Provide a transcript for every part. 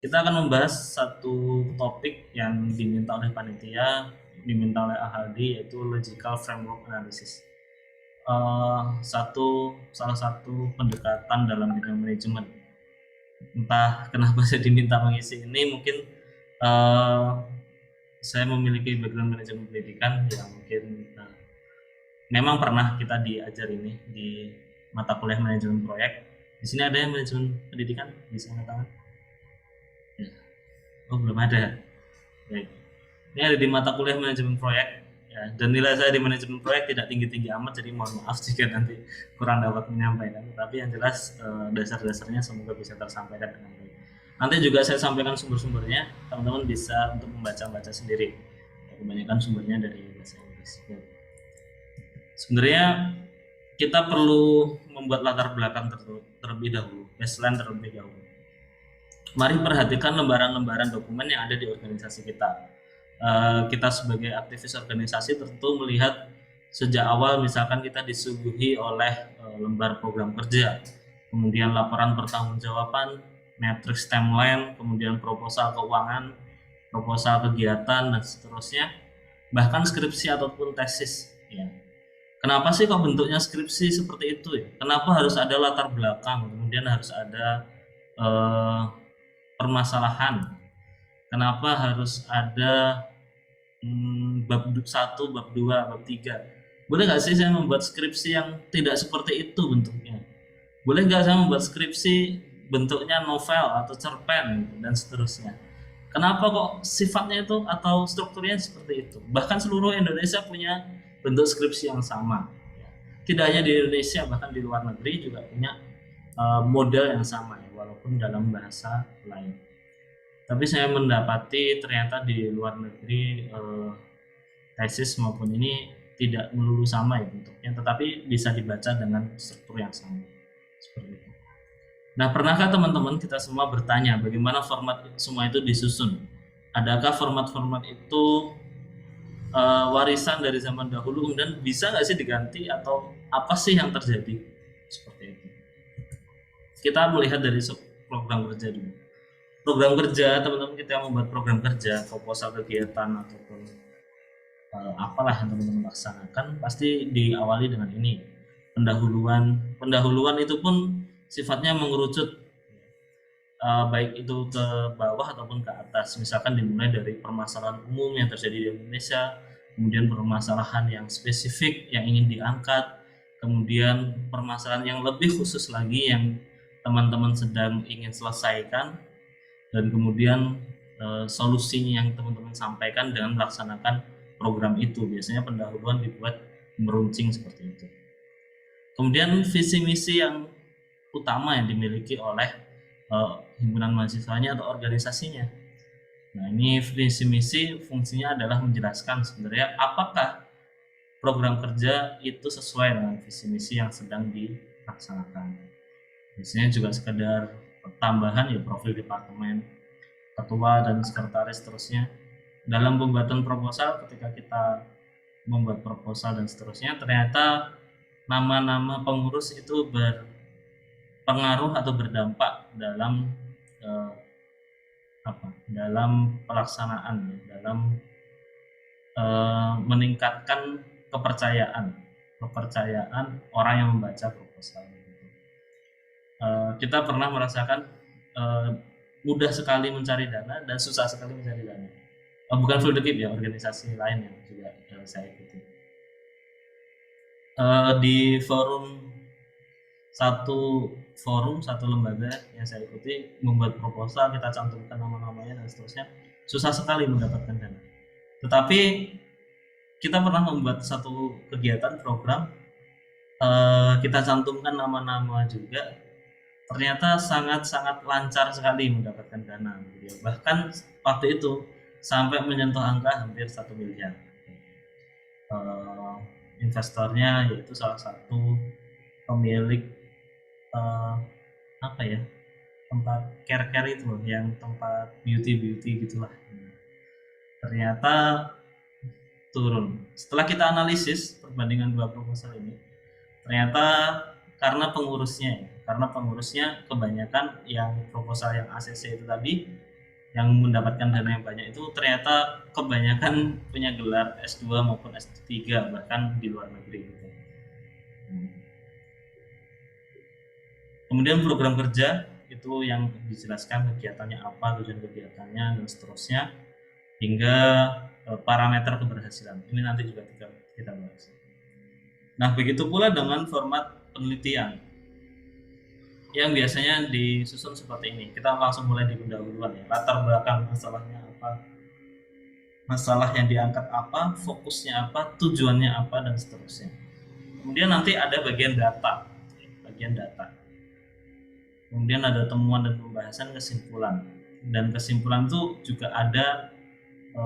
Kita akan membahas satu topik yang diminta oleh panitia, diminta oleh AHD, yaitu Logical Framework Analysis. Salah satu pendekatan dalam bidang manajemen. Entah kenapa saya diminta mengisi ini, mungkin uh, saya memiliki background manajemen pendidikan yang mungkin memang pernah kita diajar ini di mata kuliah manajemen proyek. Di sini ada yang manajemen pendidikan, bisa angkat tangan? Ya. Oh, belum ada. Baik. Ini ada di mata kuliah manajemen proyek, ya, dan nilai saya di manajemen proyek tidak tinggi-tinggi amat, jadi mohon maaf jika nanti kurang dapat menyampaikan. Tapi yang jelas dasar-dasarnya semoga bisa tersampaikan dengan baik. Nanti juga saya sampaikan sumber-sumbernya, teman-teman bisa untuk membaca-baca sendiri. Kebanyakan sumbernya dari bahasa Inggris. Sebenarnya kita perlu membuat latar belakang terlebih dahulu, baseline terlebih dahulu. Mari perhatikan lembaran-lembaran dokumen yang ada di organisasi kita. Kita sebagai aktivis organisasi tentu melihat sejak awal, misalkan kita disuguhi oleh lembar program kerja, kemudian laporan pertanggungjawaban, matriks timeline, kemudian proposal keuangan, proposal kegiatan, dan seterusnya, bahkan skripsi ataupun tesis. Ya. Kenapa sih kok bentuknya skripsi seperti itu ya? Kenapa harus ada latar belakang, kemudian harus ada eh, permasalahan? Kenapa harus ada bab 1, bab 2, bab 3? Boleh nggak sih saya membuat skripsi yang tidak seperti itu bentuknya? Boleh nggak saya membuat skripsi bentuknya novel atau cerpen gitu, dan seterusnya? Kenapa kok sifatnya itu atau strukturnya seperti itu? Bahkan seluruh Indonesia punya bentuk skripsi yang sama. Tidak hanya di Indonesia, bahkan di luar negeri juga punya model yang sama ya, walaupun dalam bahasa lain. Tapi saya mendapati ternyata di luar negeri tesis maupun ini tidak melulu sama ya bentuknya, tetapi bisa dibaca dengan struktur yang sama. Seperti itu. Nah, pernahkah teman-teman kita semua bertanya bagaimana format semua itu disusun? Adakah format-format itu warisan dari zaman dahulu, kemudian bisa nggak sih diganti, atau apa sih yang terjadi? Seperti itu. Kita melihat dari program kerja dulu. Program kerja, teman-teman kita yang membuat program kerja, proposal kegiatan ataupun apalah yang teman-teman laksanakan, pasti diawali dengan ini, pendahuluan. Pendahuluan itu pun sifatnya mengerucut, baik itu ke bawah ataupun ke atas. Misalkan dimulai dari permasalahan umum yang terjadi di Indonesia, kemudian permasalahan yang spesifik yang ingin diangkat, kemudian permasalahan yang lebih khusus lagi yang teman-teman sedang ingin selesaikan, dan kemudian solusinya yang teman-teman sampaikan dengan melaksanakan program itu. Biasanya pendahuluan dibuat meruncing seperti itu. Kemudian visi misi yang utama yang dimiliki oleh himpunan mahasiswanya atau organisasinya. Nah, ini visi misi fungsinya adalah menjelaskan sebenarnya apakah program kerja itu sesuai dengan visi misi yang sedang dilaksanakan. Biasanya juga sekedar tambahan ya, profil departemen, ketua dan sekretaris seterusnya. Dalam pembuatan proposal, ketika kita membuat proposal dan seterusnya, ternyata nama-nama pengurus itu berpengaruh atau berdampak dalam dalam pelaksanaan, dalam meningkatkan kepercayaan orang yang membaca proposal. Kita pernah merasakan mudah sekali mencari dana dan susah sekali mencari dana. Bukan full dekip ya, organisasi lain yang juga saya ikuti. Di satu lembaga yang saya ikuti membuat proposal, kita cantumkan nama-namanya dan seterusnya, susah sekali mendapatkan dana. Tetapi kita pernah membuat satu kegiatan program, kita cantumkan nama-nama juga, ternyata sangat-sangat lancar sekali mendapatkan dana. Bahkan waktu itu sampai menyentuh angka hampir 1 miliar. Investornya yaitu salah satu pemilik tempat care itu loh, yang tempat beauty gitulah. Ternyata turun. Setelah kita analisis perbandingan dua proposal ini, ternyata karena pengurusnya kebanyakan yang proposal yang ACC itu tadi yang mendapatkan dana yang banyak itu ternyata kebanyakan punya gelar S2 maupun S3 bahkan di luar negeri gitu. Kemudian program kerja itu yang dijelaskan kegiatannya apa, tujuan kegiatannya dan seterusnya hingga parameter keberhasilan. Ini nanti juga kita bahas. Nah, begitu pula dengan format penelitian yang biasanya disusun seperti ini. Kita langsung mulai di pendahuluan ya. Latar belakang masalahnya apa, masalah yang diangkat apa, fokusnya apa, tujuannya apa, dan seterusnya. Kemudian nanti ada bagian data. Kemudian ada temuan dan pembahasan, kesimpulan. Dan kesimpulan itu juga ada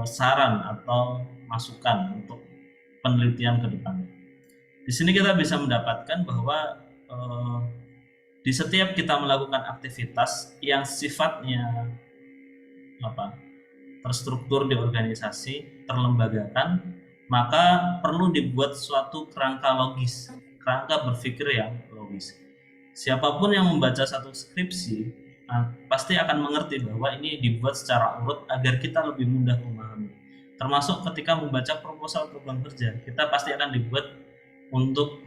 saran atau masukan untuk penelitian ke depan. Di sini kita bisa mendapatkan bahwa di setiap kita melakukan aktivitas yang sifatnya terstruktur di organisasi, terlembagakan, maka perlu dibuat suatu kerangka logis, kerangka berpikir yang logis. Siapapun yang membaca satu skripsi pasti akan mengerti bahwa ini dibuat secara urut agar kita lebih mudah memahami. Termasuk ketika membaca proposal program kerja, kita pasti akan dibuat untuk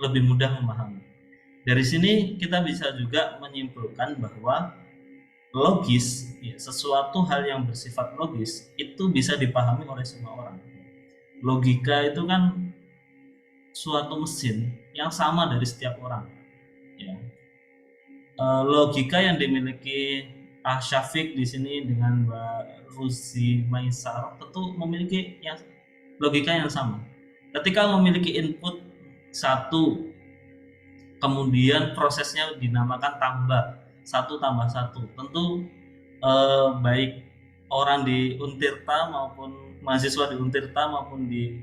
lebih mudah memahami. Dari sini kita bisa juga menyimpulkan bahwa logis, ya, sesuatu hal yang bersifat logis itu bisa dipahami oleh semua orang. Logika itu kan suatu mesin yang sama dari setiap orang. Ya. Logika yang dimiliki Syafiq di sini dengan Mbak Ruzi Maisar tentu memiliki logika yang sama. Ketika memiliki input satu, kemudian prosesnya dinamakan tambah 1+1, tentu baik orang di Untirta maupun mahasiswa di Untirta maupun di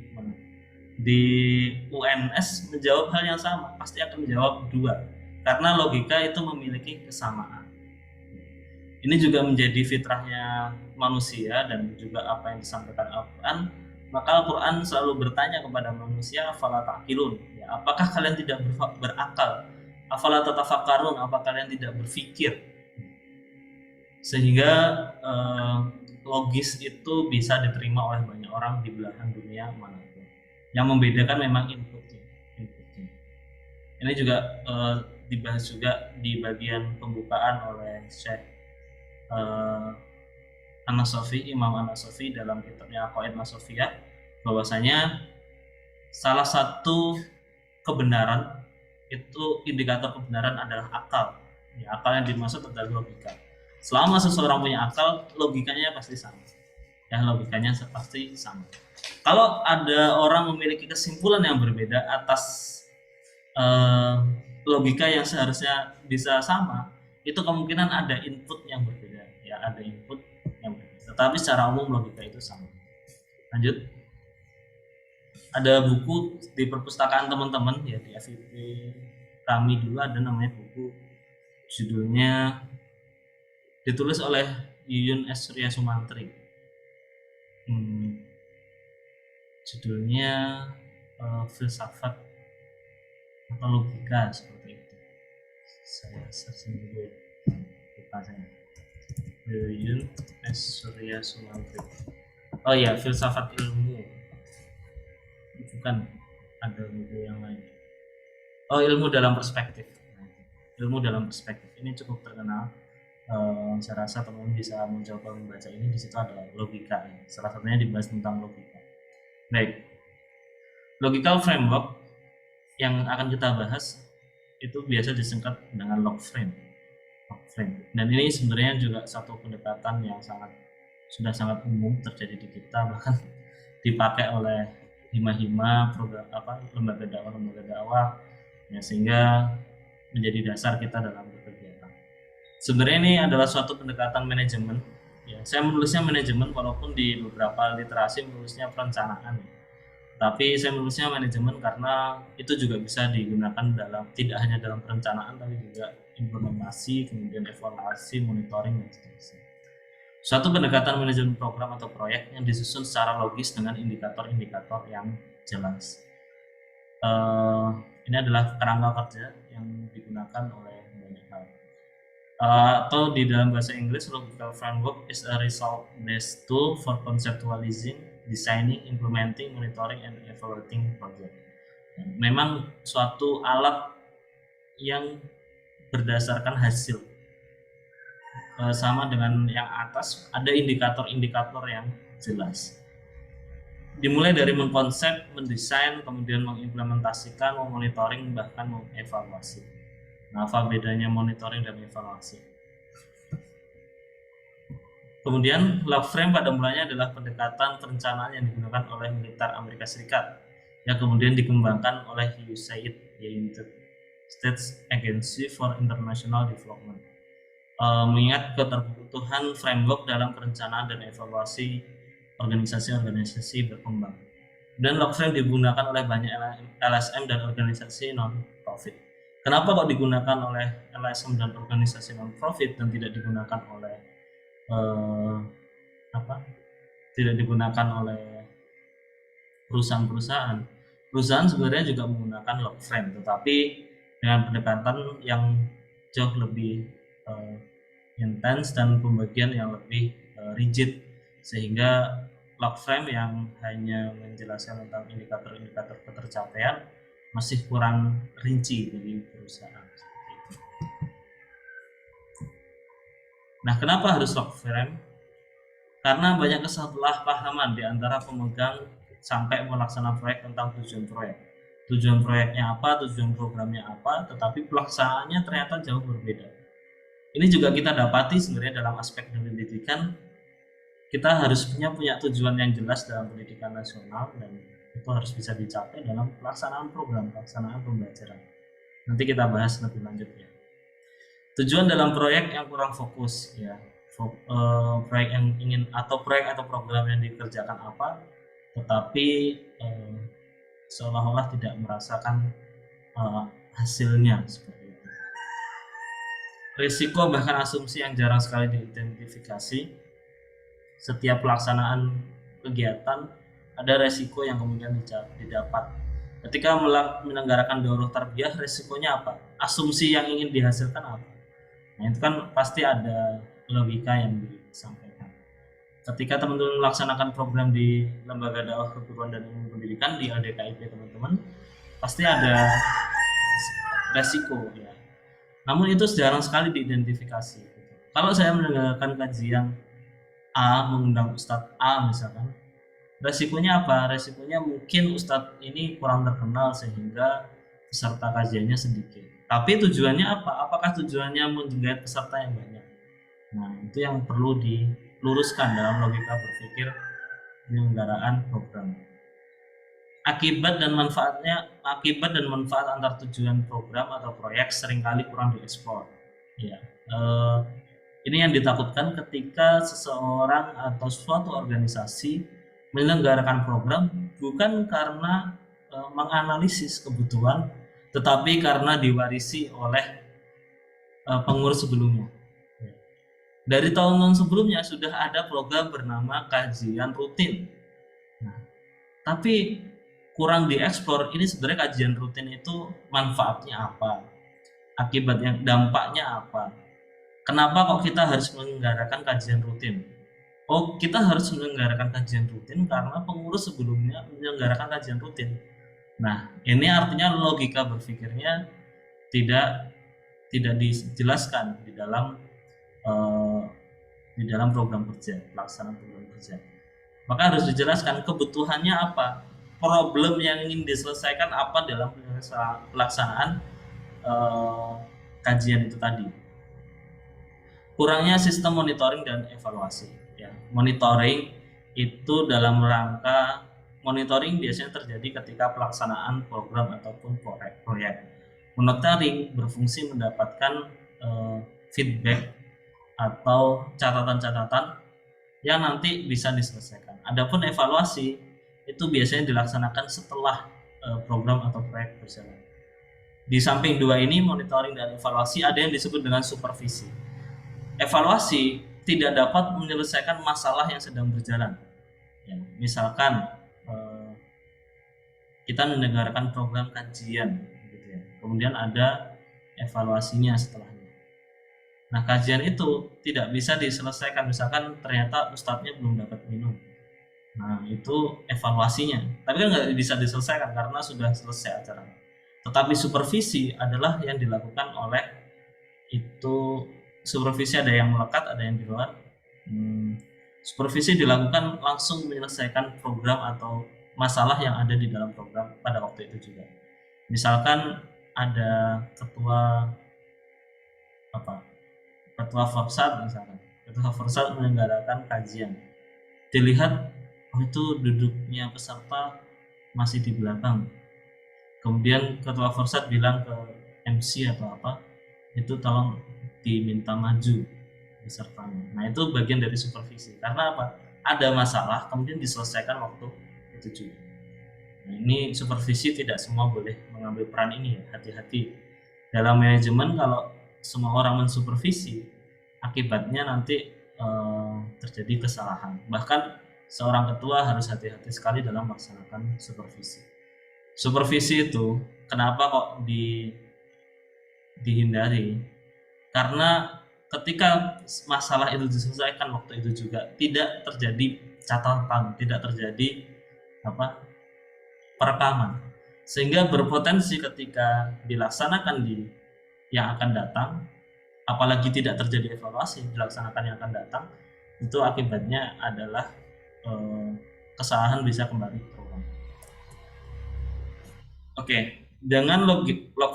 UNS menjawab hal yang sama, pasti akan menjawab 2 karena logika itu memiliki kesamaan. Ini juga menjadi fitrahnya manusia dan juga apa yang disampaikan Al-Quran. Maka Al-Quran selalu bertanya kepada manusia, afala ta'qilun, ya, apakah kalian tidak berakal? Afala tatafakkarun, apa kalian tidak berpikir? Sehingga logis itu bisa diterima oleh banyak orang di belahan dunia manapun. Yang membedakan memang inputnya. Ini juga dibahas juga di bagian pembukaan oleh Syekh An-Nasafi, Imam An-Nasafi dalam kitabnya Aqaid Nasofiyah, bahwasanya salah satu kebenaran itu, indikator kebenaran adalah akal. Ya, akal yang dimaksud adalah logika. Selama seseorang punya akal, logikanya pasti sama. Ya, logikanya pasti sama. Kalau ada orang memiliki kesimpulan yang berbeda atas logika yang seharusnya bisa sama, itu kemungkinan ada input yang berbeda. Ya, ada input yang berbeda. Tetapi secara umum logika itu sama. Lanjut. Ada buku di perpustakaan teman-teman ya, di FIP kami dulu ada namanya buku, judulnya ditulis oleh Yuyun S. Surya Sumantri. Judulnya filsafat atau logika, seperti itu. Saya searching dulu lupa saya. Yuyun S. Surya Sumantri. Oh ya, filsafat ilmu. Bukan, ada buku yang lain. Oh, ilmu dalam perspektif. Ilmu dalam perspektif ini cukup terkenal. Saya rasa teman-teman bisa mencoba membaca ini. Di situ ada logika. Salah satunya dibahas tentang logika. Baik, logical framework yang akan kita bahas itu biasa disingkat dengan log frame. Dan ini sebenarnya juga satu pendekatan yang sudah sangat umum terjadi di kita, bahkan dipakai oleh hima-hima program lembaga dakwah ya, sehingga menjadi dasar kita dalam berkegiatan. Sebenarnya ini adalah suatu pendekatan manajemen ya. Saya menulisnya manajemen walaupun di beberapa literasi menulisnya perencanaan ya. Tapi saya menulisnya manajemen karena itu juga bisa digunakan tidak hanya dalam perencanaan tapi juga implementasi, kemudian evaluasi, monitoring dan seterusnya. Suatu pendekatan manajemen program atau proyek yang disusun secara logis dengan indikator-indikator yang jelas. Ini adalah kerangka kerja yang digunakan oleh banyak hal. Atau di dalam bahasa Inggris, logical framework is a result-based tool for conceptualizing, designing, implementing, monitoring, and evaluating project. Memang suatu alat yang berdasarkan hasil. Sama dengan yang atas, ada indikator-indikator yang jelas. Dimulai dari mengkonsep, mendesain, kemudian mengimplementasikan, memonitoring, bahkan mengevaluasi. Nah, apa bedanya monitoring dan evaluasi? Kemudian, log frame pada mulanya adalah pendekatan perencanaan yang digunakan oleh militer Amerika Serikat, yang kemudian dikembangkan oleh USAID, United States Agency for International Development. Mengingat keterbutuhan framework dalam perencanaan dan evaluasi organisasi-organisasi berkembang. Dan log frame digunakan oleh banyak LSM dan organisasi non-profit. Kenapa kok digunakan oleh LSM dan organisasi non-profit dan tidak digunakan oleh tidak digunakan oleh perusahaan-perusahaan? Perusahaan sebenarnya juga menggunakan log frame, tetapi dengan pendekatan yang jauh lebih intens dan pembagian yang lebih rigid, sehingga log frame yang hanya menjelaskan tentang indikator-indikator ketercapaian masih kurang rinci dari perusahaan. Nah, kenapa harus log frame? Karena banyak kesalahpahaman di antara pemegang sampai melaksanakan proyek tentang tujuan proyek. Tujuan proyeknya apa, tujuan programnya apa, tetapi pelaksanaannya ternyata jauh berbeda. Ini juga kita dapati sebenarnya dalam aspek pendidikan. Kita harus punya tujuan yang jelas dalam pendidikan nasional, dan itu harus bisa dicapai dalam pelaksanaan program, pelaksanaan pembelajaran. Nanti kita bahas lebih lanjut ya. Tujuan dalam proyek yang kurang fokus ya, proyek yang ingin atau proyek atau program yang dikerjakan apa, tetapi seolah-olah tidak merasakan hasilnya seperti itu. Risiko bahkan asumsi yang jarang sekali diidentifikasi. Setiap pelaksanaan kegiatan ada resiko yang kemudian didapat. Ketika menyelenggarakan daurah tarbiyah, resikonya apa? Asumsi yang ingin dihasilkan apa? Nah, itu kan pasti ada logika yang disampaikan. Ketika teman-teman melaksanakan program di lembaga dakwah keguruan dan ilmu pendidikan di LDKIP, teman-teman pasti ada resiko ya. Namun itu jarang sekali diidentifikasi. Kalau saya mendengarkan kajian A, mengundang Ustadz A misalkan, resikonya apa? Resikonya mungkin Ustadz ini kurang terkenal sehingga peserta kajiannya sedikit. Tapi tujuannya apa? Apakah tujuannya menggait peserta yang banyak? Nah, itu yang perlu diluruskan dalam logika berpikir penyelenggaraan program. Akibat dan manfaat antar tujuan program atau proyek seringkali kurang dieksplor. Ya, ini yang ditakutkan ketika seseorang atau suatu organisasi menyelenggarakan program bukan karena menganalisis kebutuhan, tetapi karena diwarisi oleh pengurus sebelumnya. Dari tahun-tahun sebelumnya sudah ada program bernama kajian rutin. Nah, tapi kurang dieksplor ini sebenarnya kajian rutin itu manfaatnya apa, akibatnya, dampaknya apa. Kenapa kok kita harus menyelenggarakan kajian rutin? Oh, kita harus menyelenggarakan kajian rutin karena pengurus sebelumnya menyelenggarakan kajian rutin. Nah, ini artinya logika berpikirnya tidak dijelaskan di dalam program kerja, pelaksanaan program kerja. Maka harus dijelaskan kebutuhannya apa, problem yang ingin diselesaikan apa dalam pelaksanaan kajian itu tadi. Kurangnya sistem monitoring dan evaluasi ya. Monitoring itu dalam rangka monitoring biasanya terjadi ketika pelaksanaan program ataupun proyek. Monitoring berfungsi mendapatkan feedback atau catatan-catatan yang nanti bisa diselesaikan. Adapun evaluasi itu biasanya dilaksanakan setelah program atau proyek berjalan. Di samping dua ini, monitoring dan evaluasi, ada yang disebut dengan supervisi. Evaluasi tidak dapat menyelesaikan masalah yang sedang berjalan. Ya, misalkan kita mendengarkan program kajian, gitu ya. Kemudian ada evaluasinya setelahnya. Nah, kajian itu tidak bisa diselesaikan, misalkan ternyata ustadznya belum dapat minum. Nah, itu evaluasinya. Tapi kan nggak bisa diselesaikan karena sudah selesai acara. Tetapi supervisi adalah yang dilakukan oleh itu supervisi, ada yang melekat, ada yang di luar. Supervisi dilakukan langsung menyelesaikan program atau masalah yang ada di dalam program pada waktu itu juga. Misalkan ada ketua apa ketua forsat misalkan, ketua forsat menyelenggarakan kajian, dilihat oh itu duduknya peserta masih di belakang, kemudian ketua forsat bilang ke MC atau apa, itu tolong diminta maju pesertanya. Nah, itu bagian dari supervisi, karena apa, ada masalah kemudian diselesaikan waktu itu juga. Nah, ini supervisi tidak semua boleh mengambil peran ini ya, hati-hati dalam manajemen. Kalau semua orang mensupervisi, akibatnya nanti terjadi kesalahan. Bahkan seorang ketua harus hati-hati sekali dalam melaksanakan supervisi. Supervisi itu kenapa kok dihindari? Karena ketika masalah itu diselesaikan waktu itu juga tidak terjadi catatan, tidak terjadi apa perekaman, sehingga berpotensi ketika dilaksanakan di yang akan datang, apalagi tidak terjadi evaluasi dilaksanakan yang akan datang, itu akibatnya adalah kesalahan bisa kembali terulang. Oke, dengan log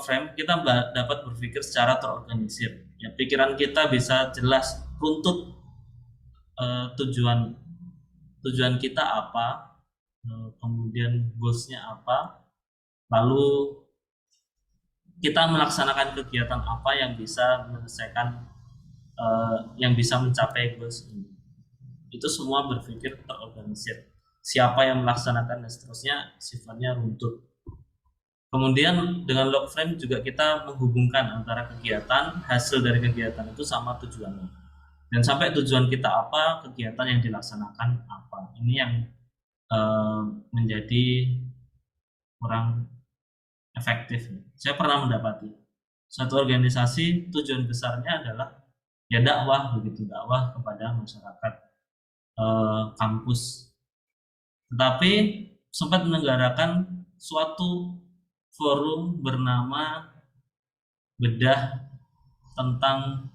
frame kita dapat berpikir secara terorganisir. Ya, pikiran kita bisa jelas runtut tujuan tujuan kita apa, kemudian goalsnya apa, lalu kita melaksanakan kegiatan apa yang bisa menyelesaikan yang bisa mencapai goals ini. Itu semua berpikir terorganisir. Siapa yang melaksanakan dan seterusnya sifatnya runtut. Kemudian dengan log frame juga kita menghubungkan antara kegiatan, hasil dari kegiatan itu sama tujuannya. Dan sampai tujuan kita apa, kegiatan yang dilaksanakan apa. Ini yang menjadi kurang efektif. Saya pernah mendapati satu organisasi tujuan besarnya adalah ya dakwah, begitu, dakwah kepada masyarakat kampus, tetapi sempat menyelenggarakan suatu forum bernama bedah tentang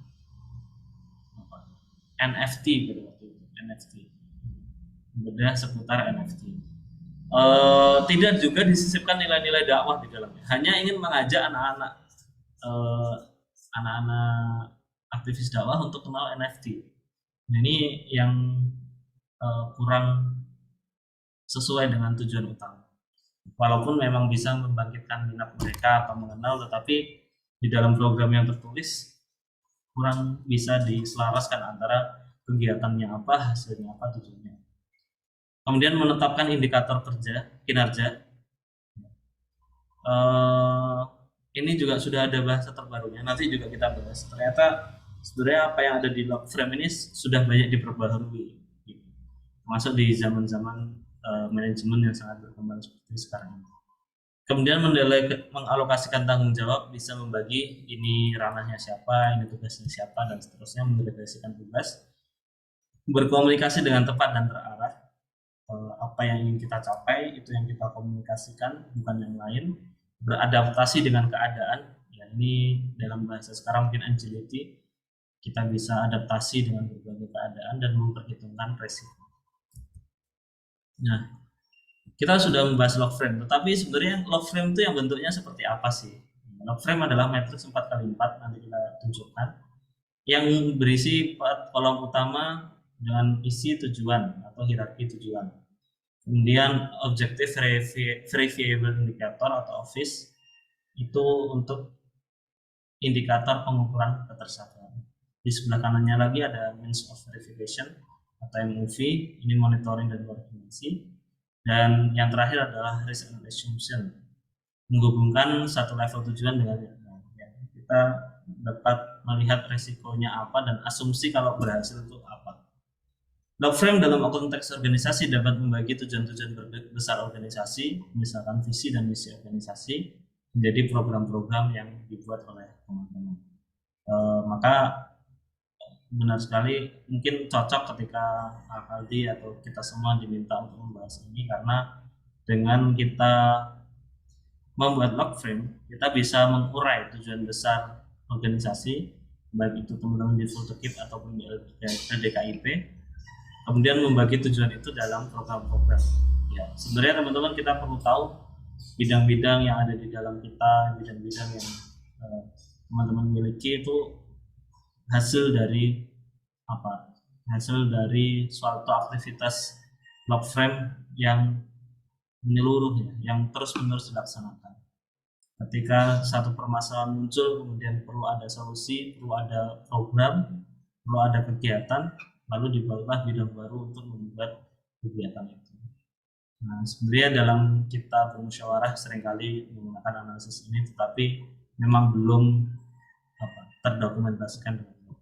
NFT pada waktu itu, NFT, bedah seputar NFT. Tidak juga disisipkan nilai-nilai dakwah di dalamnya, hanya ingin mengajak anak-anak anak-anak aktivis dakwah untuk kenal NFT. Ini yang kurang sesuai dengan tujuan utama. Walaupun memang bisa membangkitkan minat mereka atau mengenal, tetapi di dalam program yang tertulis kurang bisa diselaraskan antara kegiatannya apa, hasilnya apa, tujuannya. Kemudian menetapkan indikator kinerja. Ini juga sudah ada bahasa terbarunya, nanti juga kita bahas. Ternyata sebenarnya apa yang ada di log frame ini sudah banyak diperbaharui, masuk di zaman-zaman manajemen yang sangat berkembang seperti sekarang ini. Kemudian mengalokasikan tanggung jawab, bisa membagi ini ranahnya siapa, ini tugasnya siapa, dan seterusnya, mendelegasikan tugas, berkomunikasi dengan tepat dan terarah. Apa yang ingin kita capai itu yang kita komunikasikan, bukan yang lain. Beradaptasi dengan keadaan, ya ini dalam bahasa sekarang mungkin agility, kita bisa adaptasi dengan berbagai keadaan dan memperhitungkan resiko. Nah, kita sudah membahas log frame, tetapi sebenarnya log frame itu yang bentuknya seperti apa sih? Log frame adalah matriks 4x4, nanti kita tunjukkan, yang berisi 4 kolom utama dengan isi tujuan atau hierarki tujuan. Kemudian objective verifiable indicator atau OVIS, itu untuk indikator pengukuran ketersediaan. Di sebelah kanannya lagi ada means of verification atau MOV, ini monitoring dan koordinasi. Dan yang terakhir adalah risk and assumption, menghubungkan satu level tujuan dengan yang lain. Kita dapat melihat resikonya apa dan asumsi kalau berhasil itu apa. Log frame dalam konteks organisasi dapat membagi tujuan-tujuan besar organisasi, misalkan visi dan misi organisasi, menjadi program-program yang dibuat oleh teman-teman. Maka benar sekali, mungkin cocok ketika Aldi atau kita semua diminta untuk membahas ini, karena dengan kita membuat log frame, kita bisa mengurai tujuan besar organisasi, baik itu teman-teman di Full to Keep ataupun di LDKIP, kemudian membagi tujuan itu dalam program-program. Ya, sebenarnya teman-teman kita perlu tahu bidang-bidang yang ada di dalam kita, bidang-bidang yang teman-teman miliki itu hasil dari apa? Hasil dari suatu aktivitas log frame yang menyeluruh, ya, yang terus-menerus dilaksanakan. Ketika satu permasalahan muncul, kemudian perlu ada solusi, perlu ada program, perlu ada kegiatan, lalu dibuatlah bidang baru untuk membuat kegiatan itu. Nah, sebenarnya dalam kita bermusyawarah seringkali menggunakan analisis ini, tetapi memang belum terdokumentasikan dengan baik.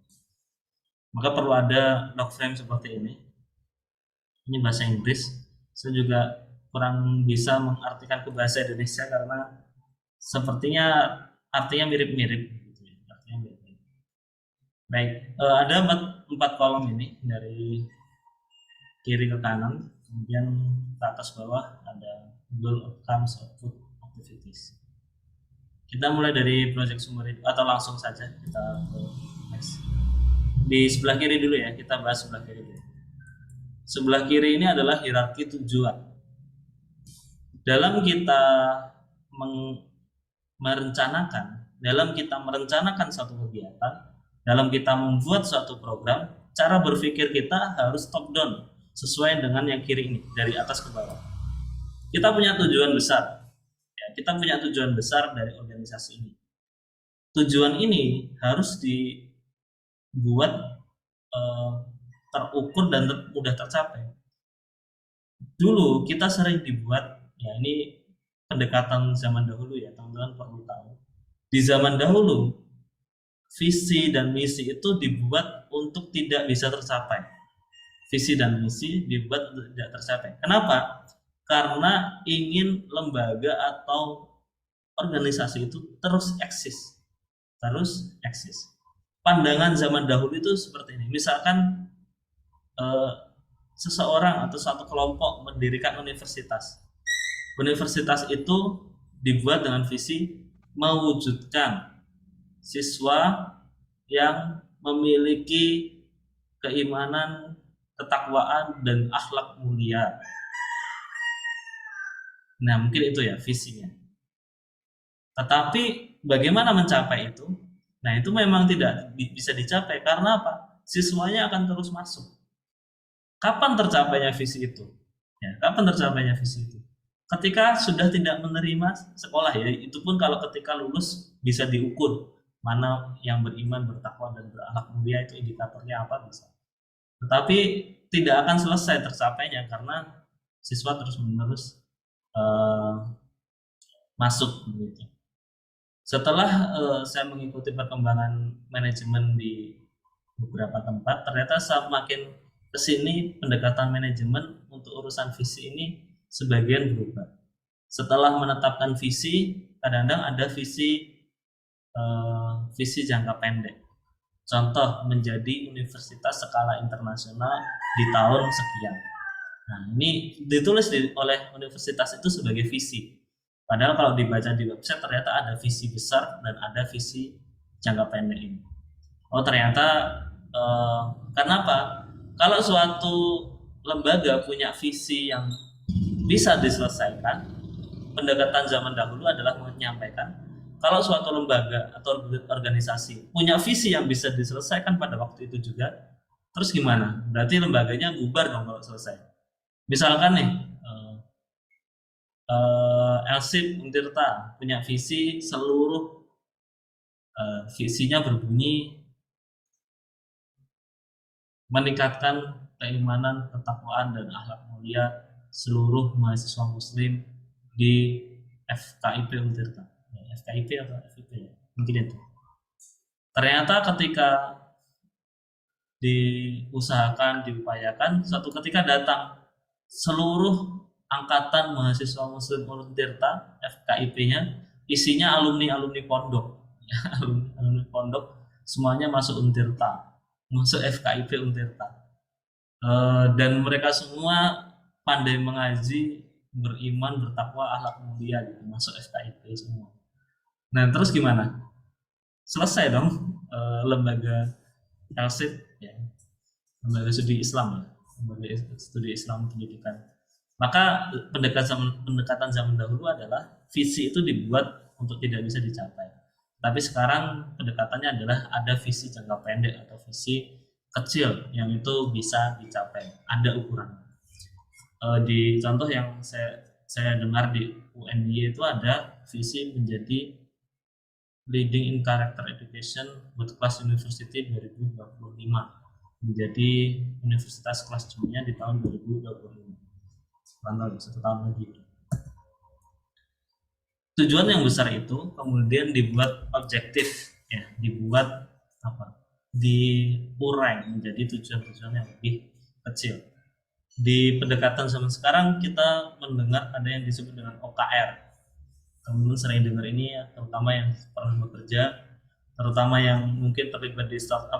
Maka perlu ada log frame seperti ini. Ini bahasa Inggris. Saya juga kurang bisa mengartikan ke bahasa Indonesia karena sepertinya artinya mirip-mirip. Baik, ada empat kolom ini dari kiri ke kanan, kemudian ke atas bawah ada goal, outcomes, output, activities. Kita mulai dari project sumber hidup atau langsung saja kita ke next. Di sebelah kiri dulu ya, kita bahas sebelah kiri dulu. Sebelah kiri ini adalah hierarki tujuan. Dalam kita merencanakan satu kegiatan, dalam kita membuat suatu program, cara berpikir kita harus top down, sesuai dengan yang kiri ini, dari atas ke bawah. Kita punya tujuan besar, ya, kita punya tujuan besar dari organisasi ini. Tujuan ini harus dibuat terukur dan mudah tercapai. Dulu kita sering dibuat, ya ini pendekatan zaman dahulu ya, teman-teman perlu tahu. Di zaman dahulu, visi dan misi itu dibuat untuk tidak bisa tercapai. Visi dan misi dibuat tidak tercapai. Kenapa? Karena ingin lembaga atau organisasi itu terus eksis. Pandangan zaman dahulu itu seperti ini. Misalkan seseorang atau suatu kelompok mendirikan universitas. Universitas itu dibuat dengan visi mewujudkan siswa yang memiliki keimanan, ketakwaan, dan akhlak mulia. Nah, mungkin itu ya visinya. Tetapi bagaimana mencapai itu? Nah, itu memang tidak bisa dicapai karena apa? Siswanya akan terus masuk. Kapan tercapainya visi itu? Ya, kapan tercapainya visi itu? Ketika sudah tidak menerima sekolah, ya, itu pun kalau ketika lulus bisa diukur mana yang beriman, bertakwa, dan berakhlak mulia, itu indikatornya apa bisa. Tetapi tidak akan selesai tercapainya karena siswa terus-menerus masuk begitu. Setelah saya mengikuti perkembangan manajemen di beberapa tempat, ternyata semakin kesini pendekatan manajemen untuk urusan visi ini sebagian berubah. Setelah menetapkan visi, kadang-kadang ada visi jangka pendek. Contoh, menjadi universitas skala internasional di tahun sekian. Nah, ini ditulis oleh universitas itu sebagai visi. Padahal kalau dibaca di website ternyata ada visi besar dan ada visi jangka pendek ini. Oh, ternyata kenapa? Kalau suatu lembaga punya visi yang bisa diselesaikan, pendekatan zaman dahulu adalah menyampaikan kalau suatu lembaga atau organisasi punya visi yang bisa diselesaikan pada waktu itu juga, terus gimana? Berarti lembaganya bubar dong kalau selesai. Misalkan nih, LSIP Untirta punya visi seluruh visinya berbunyi meningkatkan keimanan, ketakwaan, dan akhlak mulia seluruh mahasiswa muslim di FKIP Untirta. FKIP atau FIP ya? Mungkin itu. Ternyata ketika diusahakan, diupayakan, suatu ketika datang seluruh angkatan mahasiswa muslim Untirta, FKIP-nya, isinya alumni-alumni pondok. Alumni pondok, semuanya masuk Untirta. masuk FKIP Untirta. Dan mereka semua pandai mengaji, beriman, bertakwa, akhlak mulia gitu, masuk FKIP semua. Nah, terus gimana? Selesai dong lembaga Elsid ya, lembaga studi Islam ya, lembaga studi Islam pendidikan. Maka pendekatan zaman dahulu adalah visi itu dibuat untuk tidak bisa dicapai. Tapi sekarang pendekatannya adalah ada visi jangka pendek atau visi kecil yang itu bisa dicapai, ada ukuran. Di contoh yang saya dengar di UNY itu ada visi menjadi Leading in Character Education World Class University 2025, menjadi universitas kelas dunia di tahun 2025. Rantau 1 tahun lagi. Tujuan yang besar itu kemudian dibuat objektif, ya, dibuat apa? Diurai menjadi tujuan-tujuan yang lebih kecil. Di pendekatan zaman sekarang kita mendengar ada yang disebut dengan OKR. Teman-teman sering dengar ini ya, terutama yang pernah bekerja, terutama yang mungkin terlibat di startup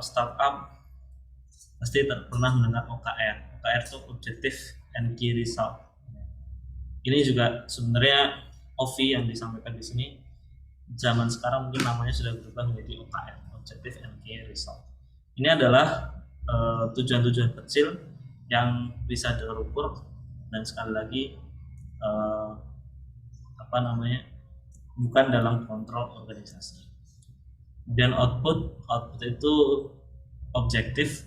pasti pernah mendengar OKR. OKR itu Objective and Key Result. Ini juga sebenarnya OV yang disampaikan di sini zaman sekarang mungkin namanya sudah berubah menjadi OKR, Objective and Key Result. Ini adalah tujuan-tujuan kecil yang bisa terukur dan sekali lagi bukan dalam kontrol organisasi. Dan output itu objektif.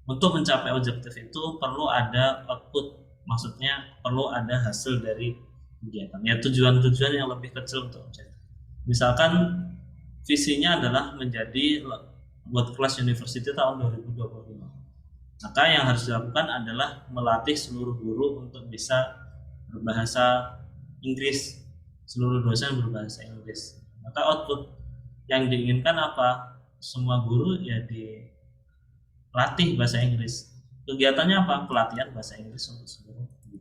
Untuk mencapai objektif itu perlu ada output, maksudnya perlu ada hasil dari kegiatan. Ya, tujuan-tujuan yang lebih kecil untuk objektif. Misalkan visinya adalah menjadi World Class University tahun 2025. Maka yang harus dilakukan adalah melatih seluruh guru untuk bisa berbahasa Inggris, seluruh dosen berbahasa Inggris. Maka output yang diinginkan apa? Semua guru ya dilatih bahasa Inggris. Kegiatannya apa? Pelatihan bahasa Inggris untuk seluruh guru.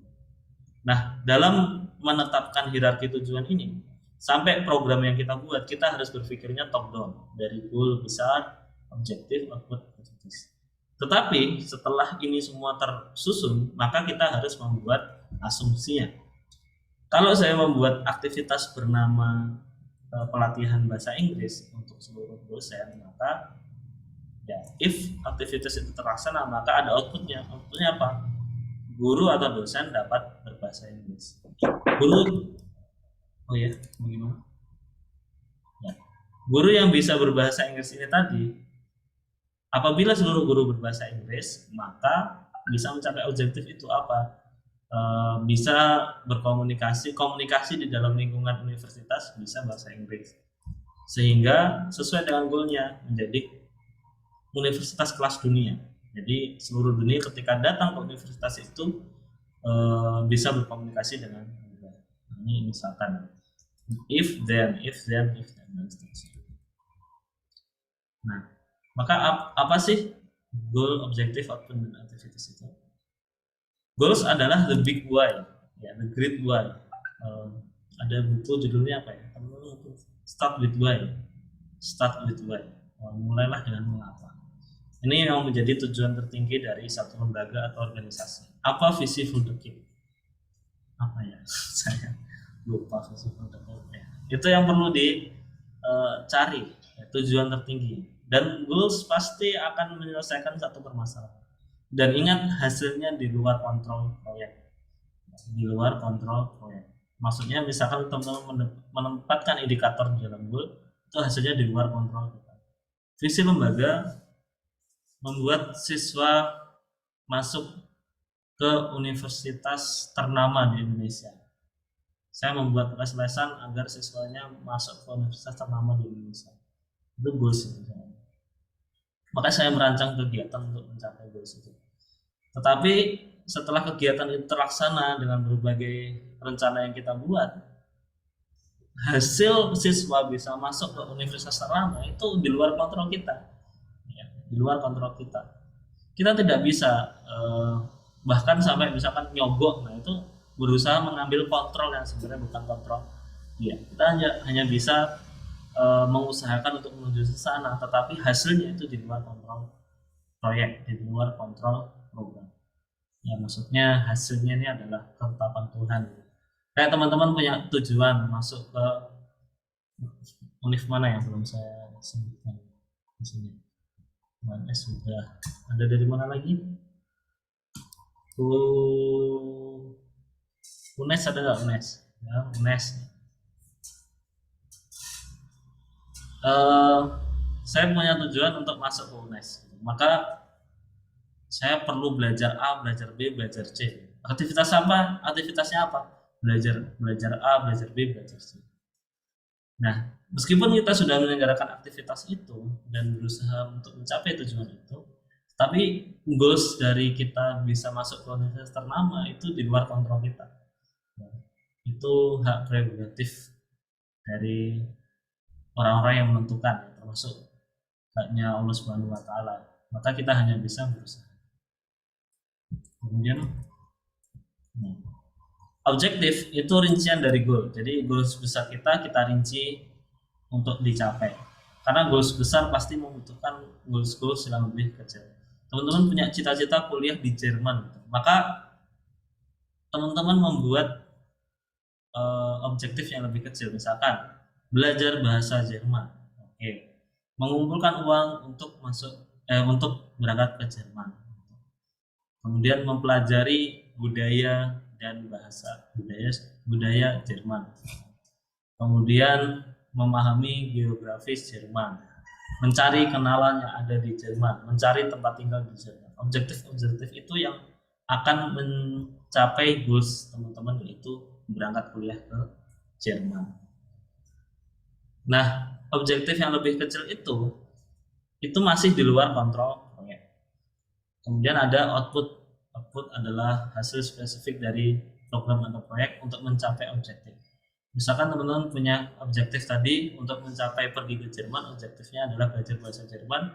Nah, dalam menetapkan hierarki tujuan ini, sampai program yang kita buat, kita harus berpikirnya top down, dari goal besar, objektif, output, objektif. Tetapi setelah ini semua tersusun, maka kita harus membuat asumsinya. Kalau saya membuat aktivitas bernama pelatihan bahasa Inggris untuk seluruh dosen, maka ya, if aktivitas itu terlaksana, maka ada outputnya. Outputnya apa? Guru atau dosen dapat berbahasa Inggris. Guru, oh ya, bagaimana? Ya. Guru yang bisa berbahasa Inggris ini tadi, apabila seluruh guru berbahasa Inggris, maka bisa mencapai objektif itu apa? Bisa komunikasi di dalam lingkungan universitas bisa bahasa Inggris, sehingga sesuai dengan goalnya menjadi universitas kelas dunia. Jadi seluruh dunia ketika datang ke universitas itu bisa berkomunikasi dengan ini, misalkan if then dan seterusnya. Nah, maka apa sih goal, objective, output, dan activities itu? Goals adalah the big why, ya, the great why. Ada buku judulnya apa ya? Start with why. Mulailah dengan mengapa. Ini yang menjadi tujuan tertinggi dari satu lembaga atau organisasi. Apa visi for the kid? Apa ya? Saya lupa visi for the kid. Ya. Itu yang perlu dicari, ya, tujuan tertinggi. Dan goals pasti akan menyelesaikan satu permasalahan. Dan ingat, hasilnya di luar kontrol proyek. Di luar kontrol proyek. Maksudnya misalkan teman-teman menempatkan indikator di dalam goal, itu hasilnya di luar kontrol kita. Visi lembaga membuat siswa masuk ke universitas ternama di Indonesia. Saya membuat les-lesan agar siswanya masuk ke universitas ternama di Indonesia. Itu goals itu. Maka saya merancang kegiatan untuk mencapai goals itu. Tetapi setelah kegiatan itu terlaksana dengan berbagai rencana yang kita buat, hasil siswa bisa masuk ke universitas ternama itu di luar kontrol kita, ya, di luar kontrol kita. Kita tidak bisa bahkan sampai misalkan nyogok, nah itu berusaha mengambil kontrol yang sebenarnya bukan kontrol. Ya, kita hanya bisa mengusahakan untuk menuju ke sana, tetapi hasilnya itu di luar kontrol proyek, di luar kontrol program. Ya maksudnya hasilnya ini adalah ketetapan Tuhan. Kayak teman-teman punya tujuan masuk ke univ mana yang belum saya sebutkan di sini. UNS sudah. Ada dari mana lagi? UNES ada nggak UNES? Ya, UNES. Saya punya tujuan untuk masuk ke UNES. Maka saya perlu belajar A, belajar B, belajar C. Aktivitas apa? Aktivitasnya apa? Belajar A, belajar B, belajar C. Nah, meskipun kita sudah menyelenggarakan aktivitas itu dan berusaha untuk mencapai tujuan itu, tapi goals dari kita bisa masuk ke universitas ternama itu di luar kontrol kita. Nah, itu hak prerogatif dari orang-orang yang menentukan, termasuk haknya Allah Subhanahu wa taala. Maka kita hanya bisa berusaha. Kemudian objektif itu rincian dari goal. Jadi goals besar kita rinci untuk dicapai. Karena goals besar pasti membutuhkan goals yang lebih kecil. Teman-teman punya cita-cita kuliah di Jerman, maka teman-teman membuat objektif yang lebih kecil. Misalkan belajar bahasa Jerman. Oke. Mengumpulkan uang untuk untuk berangkat ke Jerman. Kemudian mempelajari budaya dan bahasa budaya Jerman. Kemudian memahami geografis Jerman, mencari kenalan yang ada di Jerman, mencari tempat tinggal di Jerman. Objektif itu yang akan mencapai goals teman-teman, yaitu berangkat kuliah ke Jerman. Nah, objektif yang lebih kecil itu masih di luar kontrol proyek. Kemudian ada output. Output adalah hasil spesifik dari program atau proyek untuk mencapai objektif. Misalkan teman-teman punya objektif tadi untuk mencapai pergi ke Jerman, objektifnya adalah belajar bahasa Jerman,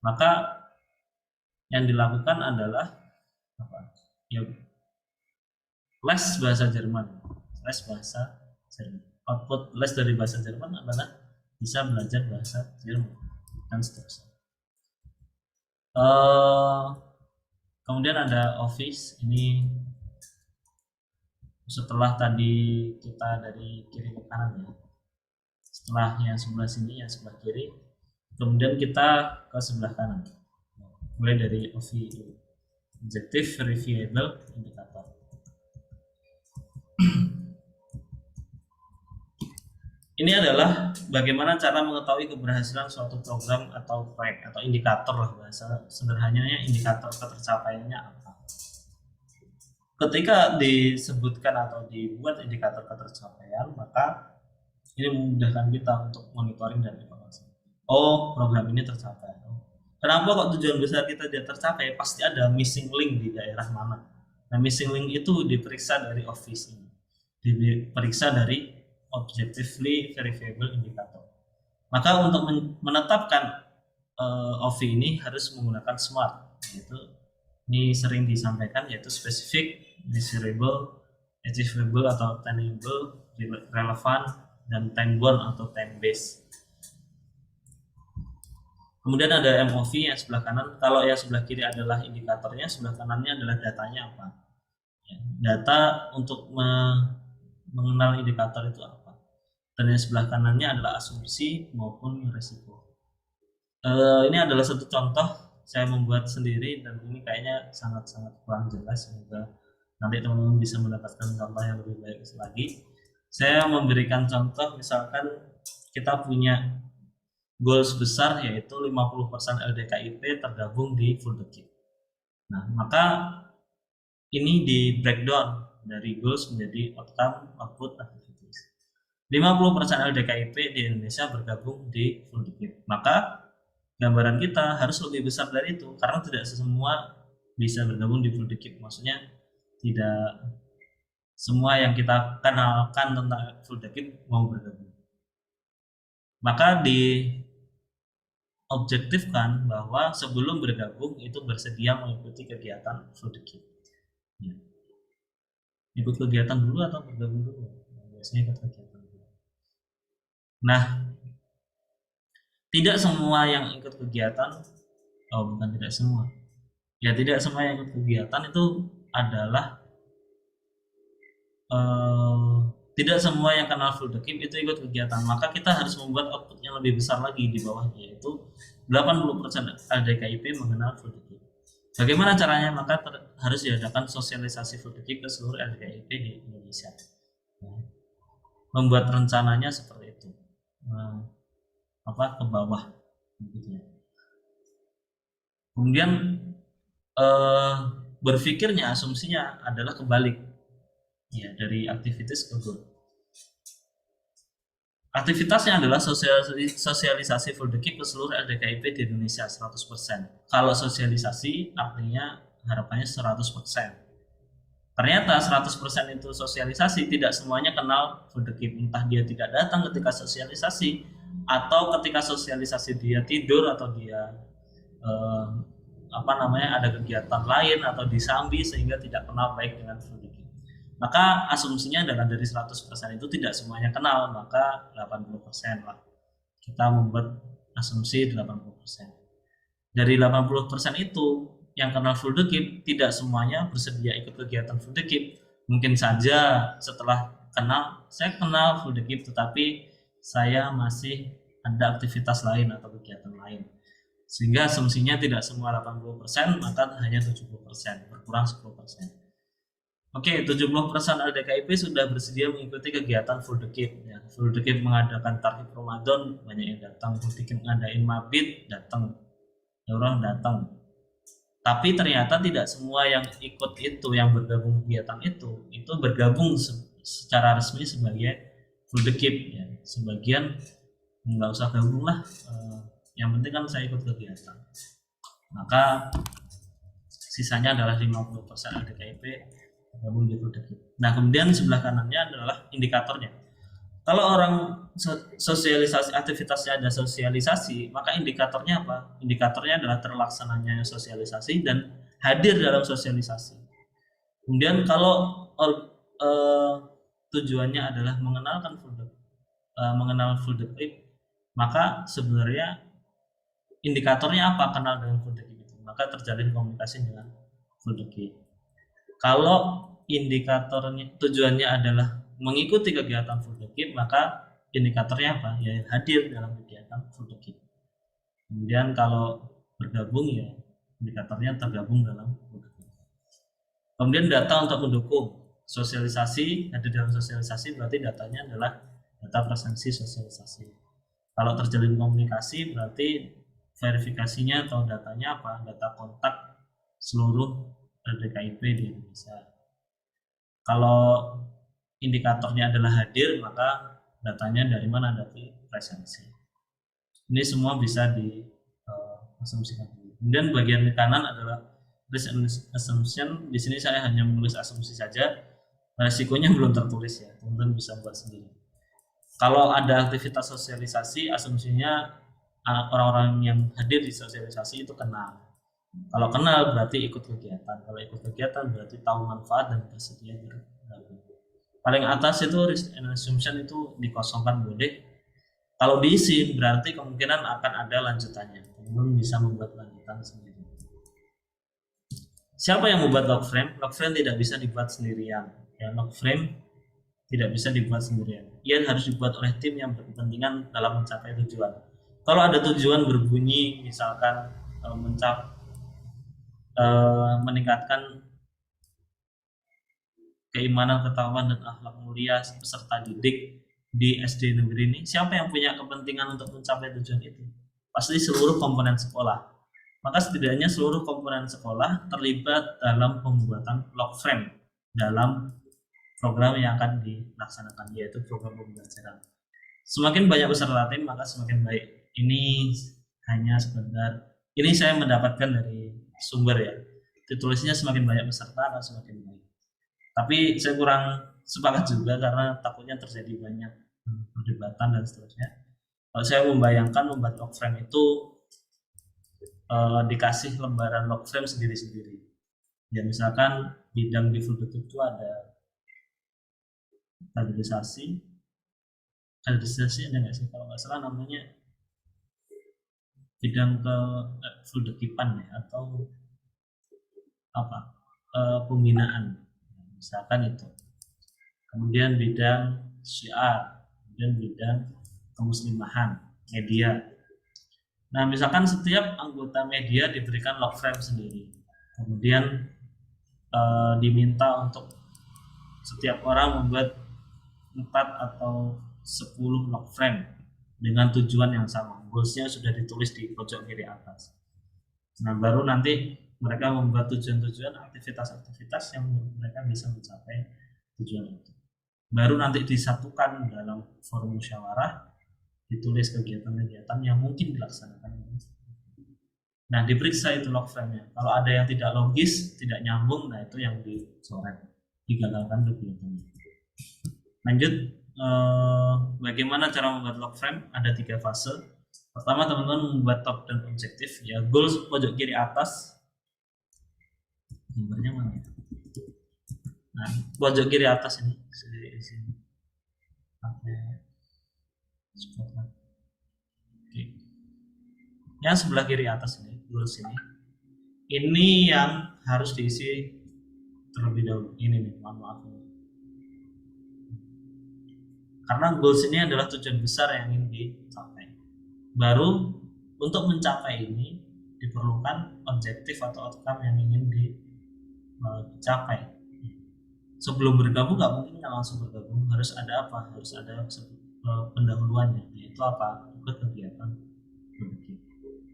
maka yang dilakukan adalah apa? Ya, les bahasa Jerman. Les bahasa Jerman. Output les dari bahasa Jerman adalah bisa belajar bahasa Jerman dan seterusnya. Kemudian ada office. Ini setelah tadi kita dari kiri ke kanan ya. Setelah yang sebelah sini, yang sebelah kiri, kemudian kita ke sebelah kanan. Mulai dari OV dulu. Objective Verifiable Indicator. Ini adalah bagaimana cara mengetahui keberhasilan suatu program atau proyek, atau indikator lah, bahasa sederhananya indikator ketercapaiannya apa. Ketika disebutkan atau dibuat indikator ketercapaian, maka ini memudahkan kita untuk monitoring dan evaluasi. Oh, program ini tercapai. Kenapa kok tujuan besar kita tidak tercapai? Pasti ada missing link di daerah mana. Nah, missing link itu diperiksa dari office ini. Diperiksa dari objectively verifiable indicator. Maka untuk menetapkan OV ini harus menggunakan SMART, yaitu ini sering disampaikan, yaitu specific, measurable, achievable atau attainable, relevant, dan time bound atau time based. Kemudian ada MOV yang sebelah kanan. Kalau yang sebelah kiri adalah indikatornya, sebelah kanannya adalah datanya apa. Data untuk mengenal indikator itu apa. Dan yang sebelah kanannya adalah asumsi maupun resiko. Ini adalah satu contoh saya membuat sendiri dan ini kayaknya sangat-sangat kurang jelas. Semoga nanti teman-teman bisa mendapatkan contoh yang lebih baik lagi. Saya memberikan contoh, misalkan kita punya goals besar yaitu 50% LDKIP tergabung di full the kit. Nah, maka ini di breakdown dari goals menjadi outcome, output, activities. 50% LDKIP di Indonesia bergabung di full the kit. Maka gambaran kita harus lebih besar dari itu karena tidak semua bisa bergabung di full the kit. Maksudnya tidak semua yang kita kenalkan tentang full the kit mau bergabung. Maka diobjektifkan bahwa sebelum bergabung itu bersedia mengikuti kegiatan full the kit. Ya. Ikut kegiatan dulu atau bergabung dulu? Biasanya ikut kegiatan dulu. Nah, tidak semua yang ikut kegiatan Oh, bukan tidak semua. Ya, tidak semua yang ikut kegiatan itu adalah eh, tidak semua yang kenal full the itu ikut kegiatan. Maka kita harus membuat output yang lebih besar lagi di bawahnya, yaitu 80% LDKIP mengenal full the. Bagaimana caranya? Maka harus diadakan sosialisasi full the ke seluruh LDKIP di Indonesia. Ya, membuat rencananya seperti itu. Ke bawah gitu ya. Kemudian eh, berpikirnya, asumsinya adalah kebalik ya, dari aktivitas ke goal. Aktivitasnya adalah sosialisasi full the ke seluruh LDKIP di Indonesia 100%. Kalau sosialisasi artinya harapannya 100%. Ternyata 100% itu sosialisasi, tidak semuanya kenal full the entah dia tidak datang ketika sosialisasi, atau ketika sosialisasi dia tidur, atau dia eh, ada kegiatan lain atau disambi sehingga tidak kenal baik dengan full the. Maka asumsinya adalah dari 100% itu tidak semuanya kenal, maka 80% lah. Kita membuat asumsi 80%. Dari 80% itu yang kenal full the tidak semuanya bersedia ikut kegiatan full the. Mungkin saja setelah kenal, saya kenal full the tetapi saya masih ada aktivitas lain atau kegiatan lain. Sehingga asumsinya tidak semua 80%, maka hanya 70%, berkurang 10%. Oke, 70% LDKIP sudah bersedia mengikuti kegiatan full the ya. Full the mengadakan tarhib Ramadan, banyak yang datang. Full the ngadain mabit, datang. Daurah datang. Tapi ternyata tidak semua yang ikut itu, yang bergabung kegiatan itu bergabung secara resmi sebagai full the ya. Sebagian nggak usah gabung lah, yang penting kan saya ikut kegiatan. Maka sisanya adalah 50% LDKIP gabung di full the. Nah, kemudian sebelah kanannya adalah indikatornya. Kalau orang sosialisasi, aktivitasnya ada sosialisasi, maka indikatornya apa? Indikatornya adalah terlaksananya sosialisasi dan hadir dalam sosialisasi. Kemudian kalau tujuannya adalah mengenalkan mengenal full the maka sebenarnya indikatornya apa kenal dengan full the itu? Maka terjalin komunikasi dengan full the. Kalau indikatornya tujuannya adalah mengikuti kegiatan full the maka indikatornya apa? Ya hadir dalam kegiatan full the. Kemudian kalau bergabung, ya indikatornya tergabung dalam full the. Kemudian data untuk mendukung sosialisasi, hadir dalam sosialisasi berarti datanya adalah data presensi sosialisasi. Kalau terjalin komunikasi berarti verifikasinya atau datanya apa? Data kontak seluruh LDKIP di Indonesia. Kalau indikatornya adalah hadir, maka datanya dari mana? Dari presensi. Ini semua bisa diasumsikan. Kemudian bagian kanan adalah risk assumption. Di sini saya hanya menulis asumsi saja. Resikonya belum tertulis ya, teman-teman bisa buat sendiri. Kalau ada aktivitas sosialisasi, asumsinya orang-orang yang hadir di sosialisasi itu kenal. Kalau kenal berarti ikut kegiatan. Kalau ikut kegiatan berarti tahu manfaat dan bersedia bergabung. Paling atas itu risk and assumption itu dikosongkan boleh. Kalau diisi berarti kemungkinan akan ada lanjutannya. Teman bisa membuat lanjutan sendiri. Siapa yang membuat log frame? Log frame tidak bisa dibuat sendirian. Ya, log frame tidak bisa dibuat sendirian. Ia harus dibuat oleh tim yang berkepentingan dalam mencapai tujuan. Kalau ada tujuan berbunyi, misalkan meningkatkan keimanan, ketakwaan, dan akhlak mulia peserta didik di SD negeri ini, siapa yang punya kepentingan untuk mencapai tujuan itu? Pasti seluruh komponen sekolah. Maka setidaknya seluruh komponen sekolah terlibat dalam pembuatan log frame dalam program yang akan dilaksanakan, yaitu program pembelajaran. Semakin banyak peserta tim, maka semakin baik. Ini hanya sekedar, ini saya mendapatkan dari sumber ya. Ditulisnya semakin banyak peserta akan semakin baik. Tapi saya kurang sepakat juga karena takutnya terjadi banyak perdebatan dan seterusnya. Kalau saya membayangkan membuat log frame itu dikasih lembaran log frame sendiri-sendiri. Ya misalkan bidang di full itu ada kaderisasi ada nggak sih, kalau nggak salah namanya bidang ke full dekipan ya, atau apa, pembinaan misalkan itu. Kemudian bidang syiar, kemudian bidang kemuslimahan, media. Nah, misalkan setiap anggota media diberikan log frame sendiri, kemudian diminta untuk setiap orang membuat 4 atau 10 log frame dengan tujuan yang sama. Goalsnya sudah ditulis di pojok kiri atas. Nah, baru nanti mereka membuat tujuan-tujuan, aktivitas-aktivitas yang mereka bisa mencapai tujuan itu. Baru nanti disatukan dalam forum musyawarah, ditulis kegiatan-kegiatan yang mungkin dilaksanakan. Nah, diperiksa itu log frame-nya. Kalau ada yang tidak logis, tidak nyambung, nah itu yang dicoret, digagalkan kegiatannya. Lanjut, bagaimana cara membuat log frame? Ada 3 fase. Pertama, teman-teman membuat top dan objektif. Ya, goals pojok kiri atas. Gambarnya mana ya? Nah, pojok kiri atas ini. Sini. Oke. Yang sebelah kiri atas ini, goals ini. Ini yang harus diisi terlebih dahulu. Ini nih, maaf. Karena goals ini adalah tujuan besar yang ingin dicapai. Baru untuk mencapai ini diperlukan objektif atau outcome yang ingin dicapai. Sebelum bergabung nggak mungkin langsung bergabung, harus ada apa? Harus ada pendahuluannya, yaitu apa? Ikut kegiatan.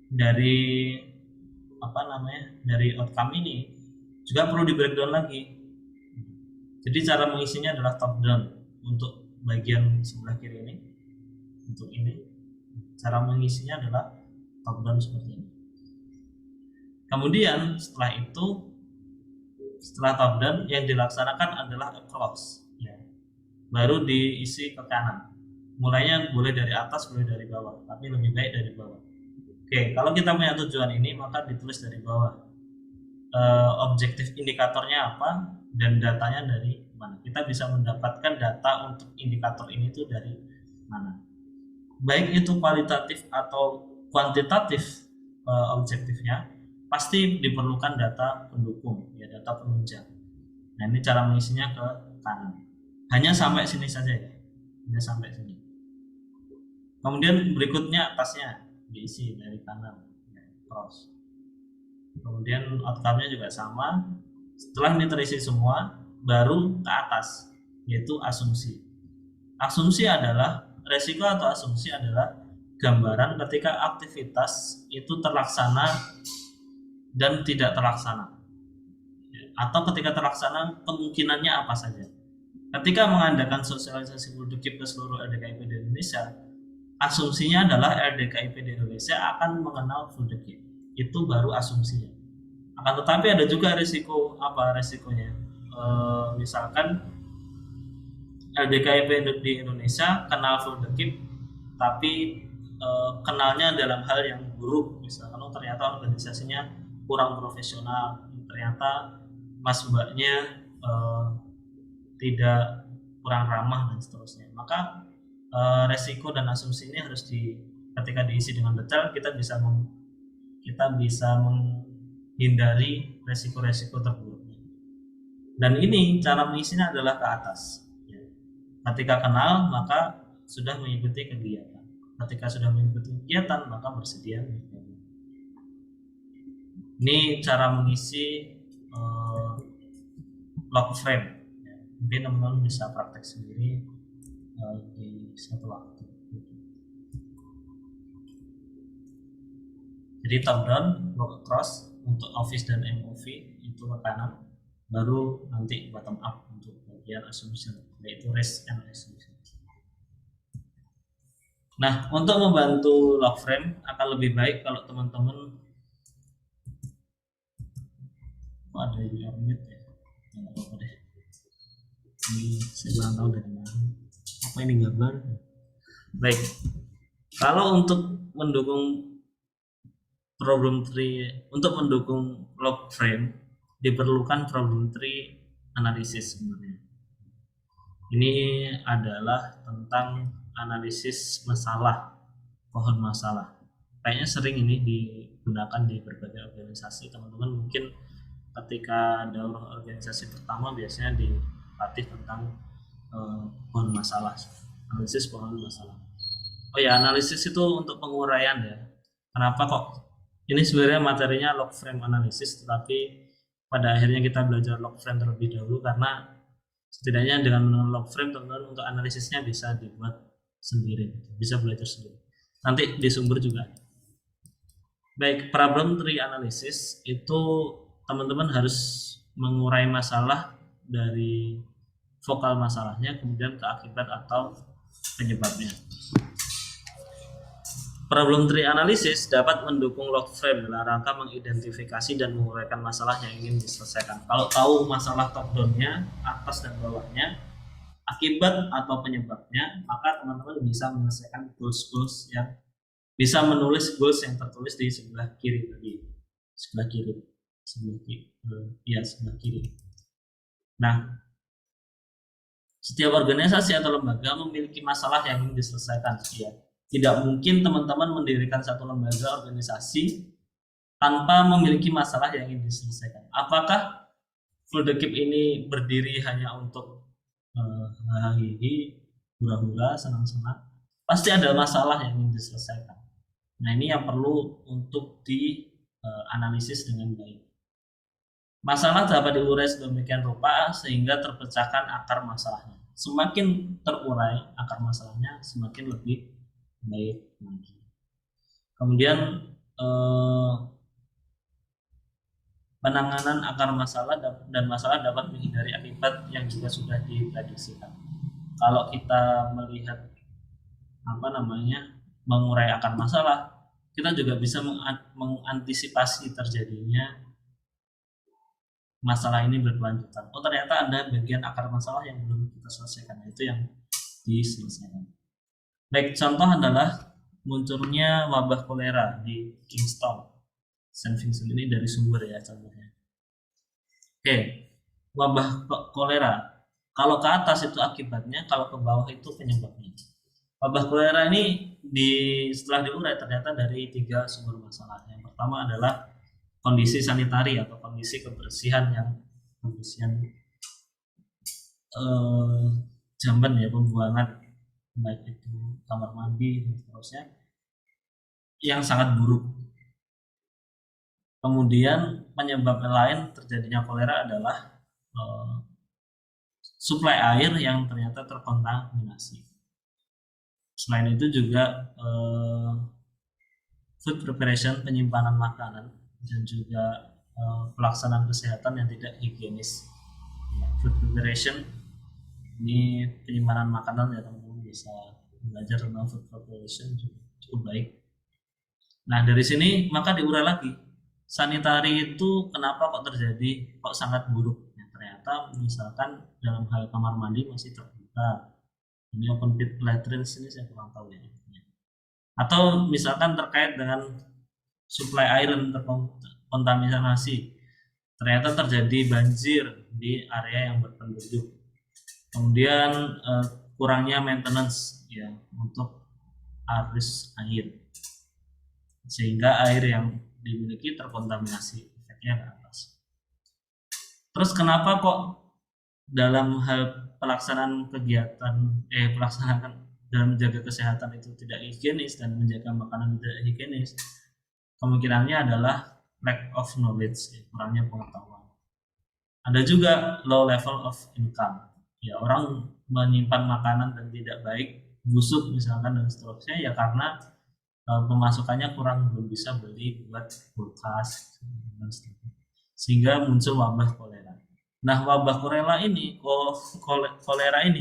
Dari dari outcome ini juga perlu di breakdown lagi. Jadi cara mengisinya adalah top down untuk bagian sebelah kiri ini. Untuk ini cara mengisinya adalah top down seperti ini. Kemudian setelah top down yang dilaksanakan adalah across ya. Baru diisi ke kanan. Mulainya boleh dari atas, boleh dari bawah, tapi lebih baik dari bawah. Oke, kalau kita punya tujuan ini maka ditulis dari bawah. Objektif indikatornya apa dan datanya dari mana. Kita bisa mendapatkan data untuk indikator ini tuh dari mana. Baik itu kualitatif atau kuantitatif objektifnya, pasti diperlukan data pendukung, ya data penunjang. Nah, ini cara mengisinya ke kanan. Hanya sampai sini saja ya. Hanya sampai sini. Kemudian berikutnya atasnya diisi dari kanan, ya, cross. Kemudian outcome-nya juga sama. Setelah ini terisi semua, baru ke atas, yaitu asumsi. Asumsi adalah resiko atau asumsi adalah gambaran ketika aktivitas itu terlaksana dan tidak terlaksana, atau ketika terlaksana kemungkinannya apa saja. Ketika mengadakan sosialisasi full dekip ke seluruh LDKIP di Indonesia, asumsinya adalah LDKIP di Indonesia akan mengenal full dekip. Itu baru asumsinya. Akan tetapi ada juga risiko, apa resikonya? Misalkan LDKIP di Indonesia kenal full dekip, tapi kenalnya dalam hal yang buruk, misalkan ternyata organisasinya kurang profesional, ternyata mas mbaknya tidak, kurang ramah dan seterusnya. Maka resiko dan asumsi ini harus ketika diisi dengan detail, kita bisa menghindari resiko-resiko terburuknya. Dan ini cara mengisinya adalah ke atas. Ketika kenal maka sudah mengikuti kegiatan. Ketika sudah mengikuti kegiatan maka bersedia. Ini cara mengisi log frame. Mungkin teman-teman bisa praktek sendiri di satu waktu. Jadi top down, log across untuk office dan MOV itu ke kanan, baru nanti bottom up untuk bagian assumption, yaitu risk and assumption. Nah, untuk membantu log frame akan lebih baik kalau teman-teman ada UR mute ya. Nggak apa-apa deh. Ini saya kurang tahu dari mana. Apa ini gambar? Baik. Kalau untuk mendukung problem tree, untuk mendukung log frame diperlukan problem tree analisis sebenarnya. Ini adalah tentang analisis masalah, pohon masalah. kayaknya sering ini digunakan di berbagai organisasi. Teman-teman mungkin ketika daurah organisasi pertama biasanya dilatih tentang pohon masalah, analisis pohon masalah. Oh ya, analisis itu untuk penguraian ya. Kenapa kok ini sebenarnya materinya log frame analysis, tetapi pada akhirnya kita belajar log frame terlebih dahulu karena setidaknya dengan mengenal log frame teman-teman untuk analisisnya bisa dibuat sendiri, bisa belajar sendiri. Nanti di sumber juga. Baik, problem tree analysis itu teman-teman harus mengurai masalah dari vokal masalahnya kemudian ke akibat atau penyebabnya. Problem tree analysis dapat mendukung log frame dalam rangka mengidentifikasi dan menguraikan masalah yang ingin diselesaikan. Kalau tahu masalah top down-nya, atas dan bawahnya, akibat atau penyebabnya, maka teman-teman bisa menyelesaikan goals yang bisa menulis goals yang tertulis di sebelah kiri tadi. Sebelah kiri. Nah, setiap organisasi atau lembaga memiliki masalah yang ingin diselesaikan. Ya. Tidak mungkin teman-teman mendirikan satu lembaga organisasi tanpa memiliki masalah yang ingin diselesaikan. Apakah Full the Keep ini berdiri hanya untuk hahihi, hura-hura, senang-senang? Pasti ada masalah yang ingin diselesaikan. Nah, ini yang perlu untuk dianalisis dengan baik. Masalah dapat diurai sedemikian rupa sehingga terpecahkan akar masalahnya. Semakin terurai akar masalahnya, semakin lebih baik lagi. Kemudian penanganan akar masalah dan masalah dapat menghindari akibat yang juga sudah diprediksikan. Kalau kita melihat mengurai akar masalah, kita juga bisa mengantisipasi terjadinya masalah ini berkelanjutan. Oh, ternyata ada bagian akar masalah yang belum kita selesaikan, itu yang diselesaikan. Baik, contoh adalah munculnya wabah kolera di Kingston, St. Vincent. Ini dari sumber ya contohnya. Oke, wabah kolera. Kalau ke atas itu akibatnya, kalau ke bawah itu penyebabnya. Wabah kolera ini setelah diurai ternyata dari 3 sumber masalah. Yang pertama adalah kondisi sanitari atau kondisi kebersihan jamban ya, pembuangan baik itu kamar mandi dan seterusnya yang sangat buruk. Kemudian penyebab lain terjadinya kolera adalah suplai air yang ternyata terkontaminasi. Selain itu juga food preparation, penyimpanan makanan, dan juga pelaksanaan kesehatan yang tidak higienis. Ya, food preparation ini penyimpanan makanan ya teman-teman, bisa belajar tentang food preparation cukup baik. Nah, dari sini maka diurai lagi. Sanitari itu kenapa kok terjadi kok sangat buruk? Ya, ternyata misalkan dalam hal kamar mandi masih terbuka. Ini open pit latrines ini saya kurang tahu ya. Atau misalkan terkait dengan suplai air yang terkontaminasi. Ternyata terjadi banjir di area yang berpenduduk. Kemudian kurangnya maintenance ya untuk arus air, sehingga air yang dimiliki terkontaminasi, efeknya ke atas. Terus kenapa kok dalam hal pelaksanaan kegiatan dalam menjaga kesehatan itu tidak higienis dan menjaga makanan tidak higienis? Kemungkinannya adalah lack of knowledge, ya, kurangnya pengetahuan. Ada juga low level of income. Ya, orang menyimpan makanan dan tidak baik, busuk misalkan dan seterusnya ya karena pemasukannya kurang, belum bisa beli buat kulkas dan seterusnya, sehingga muncul wabah kolera. Nah, wabah kolera ini